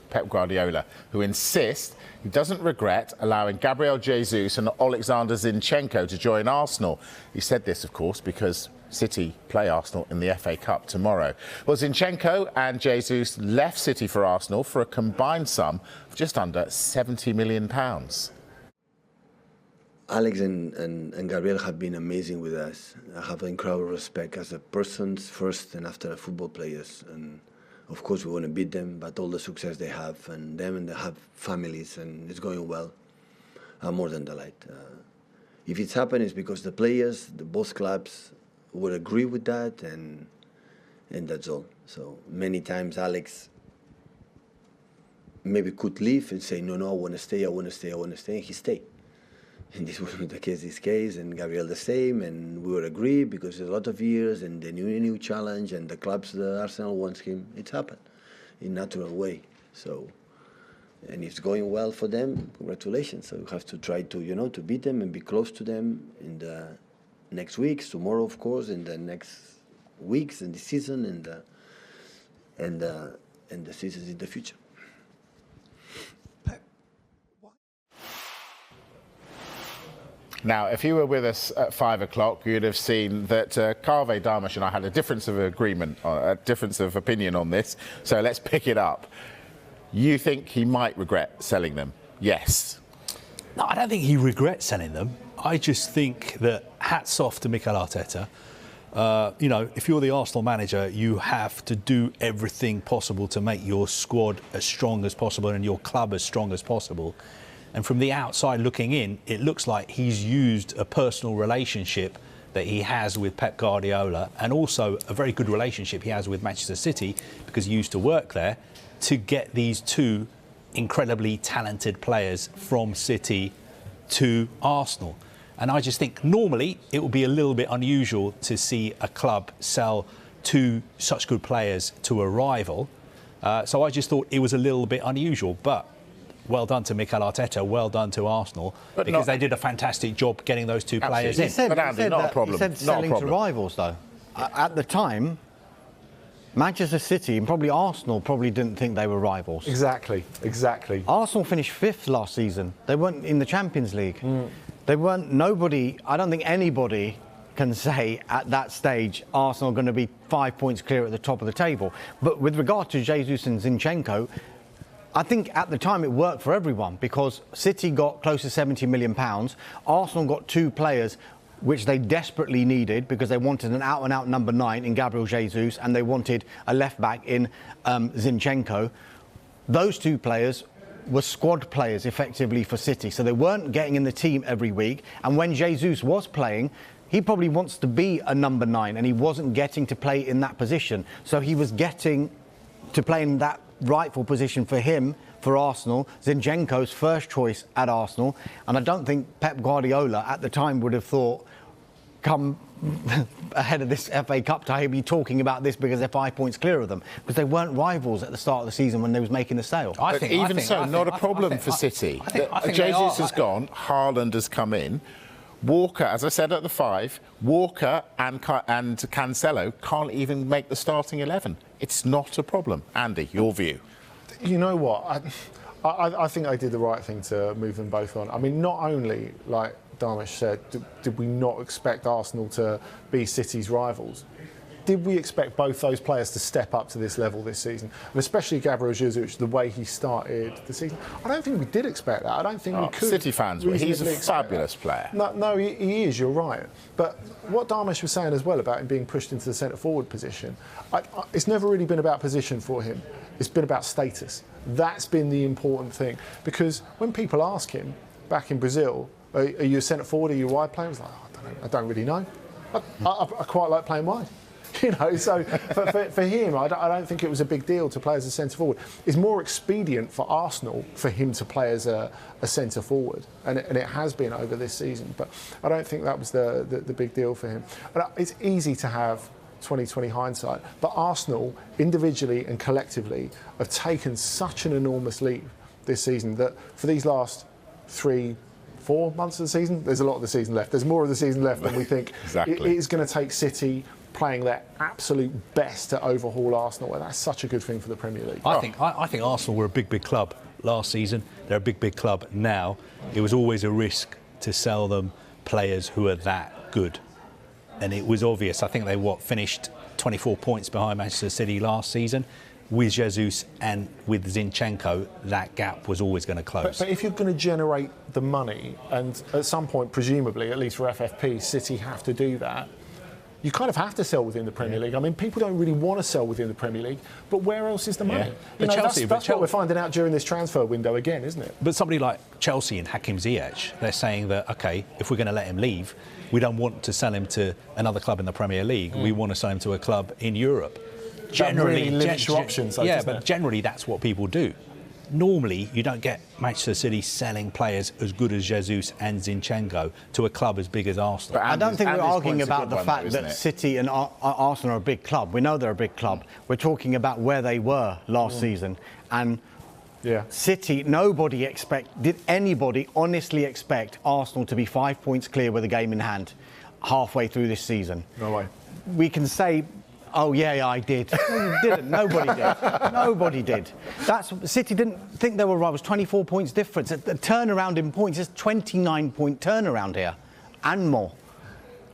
Pep Guardiola, who insists he doesn't regret allowing Gabriel Jesus and Alexander Zinchenko to join Arsenal. He said this, of course, because City play Arsenal in the FA Cup tomorrow. Well, Zinchenko and Jesus left City for Arsenal for a combined sum of just under £70 million. Alex and Gabriel have been amazing with us. I have incredible respect as a persons first and after football players. And of course we want to beat them, but all the success they have and they have families and it's going well. I'm more than delighted. If it's happened, it's because the players, both clubs, would agree with that, and that's all. So many times Alex maybe could leave and say, no, I want to stay, and he stayed. And this wasn't the case this case, and Gabriel the same, and we would agree because it's a lot of years and the new challenge and the clubs, the Arsenal wants him. It's happened in natural way. So, and it's going well for them, congratulations. So you have to try to, to beat them and be close to them in the next weeks, tomorrow of course, in the next weeks and the season and the seasons in the future. Now, if you were with us at 5 o'clock, you'd have seen that Kaveh Darmash and I had a difference of agreement, a difference of opinion on this. So let's pick it up. You think he might regret selling them? Yes. No, I don't think he regrets selling them. I just think that hats off to Mikel Arteta. If you're the Arsenal manager, you have to do everything possible to make your squad as strong as possible and your club as strong as possible. And from the outside looking in, it looks like he's used a personal relationship that he has with Pep Guardiola and also a very good relationship he has with Manchester City, because he used to work there, to get these two incredibly talented players from City to Arsenal. And I just think normally it would be a little bit unusual to see a club sell two such good players to a rival. So I just thought it was a little bit unusual, but well done to Mikel Arteta, well done to Arsenal, because they did a fantastic job getting those two players in. But Andy, not a problem. He said selling to rivals, though. At the time, Manchester City and probably Arsenal didn't think they were rivals. Exactly. Arsenal finished 5th last season. They weren't in the Champions League. They weren't, I don't think anybody can say at that stage Arsenal are going to be 5 points clear at the top of the table. But with regard to Jesus and Zinchenko, I think at the time it worked for everyone, because City got close to £70 million. Arsenal got two players which they desperately needed because they wanted an out-and-out number 9 in Gabriel Jesus and they wanted a left-back in Zinchenko. Those two players were squad players effectively for City, so they weren't getting in the team every week. And when Jesus was playing, he probably wants to be a number 9 and he wasn't getting to play in that position. So he was getting to play in that rightful position for him, for Arsenal, Zinchenko's first choice at Arsenal. And I don't think Pep Guardiola at the time would have thought, come ahead of this FA Cup tie, he'd be talking about this because they're 5 points clear of them, because they weren't rivals at the start of the season when they was making the sale. Not a problem for City. Jesus has gone, Haaland has come in. Walker, as I said at the 5, Walker and Cancelo can't even make the starting 11. It's not a problem. Andy, your view? You know what? I think they did the right thing to move them both on. I mean, not only, like Darmash said, did we not expect Arsenal to be City's rivals, did we expect both those players to step up to this level this season? And especially Gabriel Jesus, the way he started the season. I don't think we did expect that. I don't think we could. City fans, he's a fabulous player. No, he is, you're right. But what Darmash was saying as well about him being pushed into the centre-forward position, it's never really been about position for him. It's been about status. That's been the important thing. Because when people ask him, back in Brazil, are you a centre-forward, are you a wide player? He's like, I don't really know. I quite like playing wide. So for him, I don't think it was a big deal to play as a centre-forward. It's more expedient for Arsenal for him to play as a centre-forward, and it has been over this season. But I don't think that was the big deal for him. And it's easy to have 2020 hindsight, but Arsenal, individually and collectively, have taken such an enormous leap this season that for these last 3-4 months of the season, there's a lot of the season left. There's more of the season left than we think. Exactly. It is going to take City playing their absolute best to overhaul Arsenal, and that's such a good thing for the Premier League. I think Arsenal were a big club last season. They're a big club now. It was always a risk to sell them players who are that good, and it was obvious. I think they finished 24 points behind Manchester City last season. With Jesus and with Zinchenko, that gap was always going to close. But if you're going to generate the money, and at some point, presumably, at least for FFP, City have to do that, you kind of have to sell within the Premier League. I mean, people don't really want to sell within the Premier League, but where else is the money? But That's what we're finding out during this transfer window again, isn't it? But somebody like Chelsea and Hakim Ziyech, they're saying that, OK, if we're going to let him leave, we don't want to sell him to another club in the Premier League. We want to sell him to a club in Europe. Generally, really limits your options, though, yeah, but generally that's what people do. Normally, you don't get Manchester City selling players as good as Jesus and Zinchenko to a club as big as Arsenal. I don't think we're arguing about the fact though, that City and Arsenal are a big club. We know they're a big club. We're talking about where they were last season. And City, did anybody honestly expect Arsenal to be 5 points clear with a game in hand halfway through this season? No way. We can say, oh, yeah, I did. No, you didn't. Nobody did. Nobody did. City didn't think they were right. It was 24 points difference. The turnaround in points is 29-point turnaround here and more.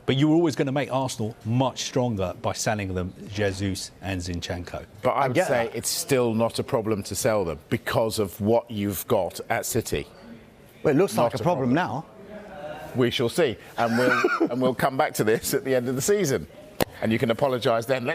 But you were always going to make Arsenal much stronger by selling them Jesus and Zinchenko. But I would say it's still not a problem to sell them because of what you've got at City. Well, it looks like a problem now. We shall see. And we'll come back to this at the end of the season. And you can apologise then.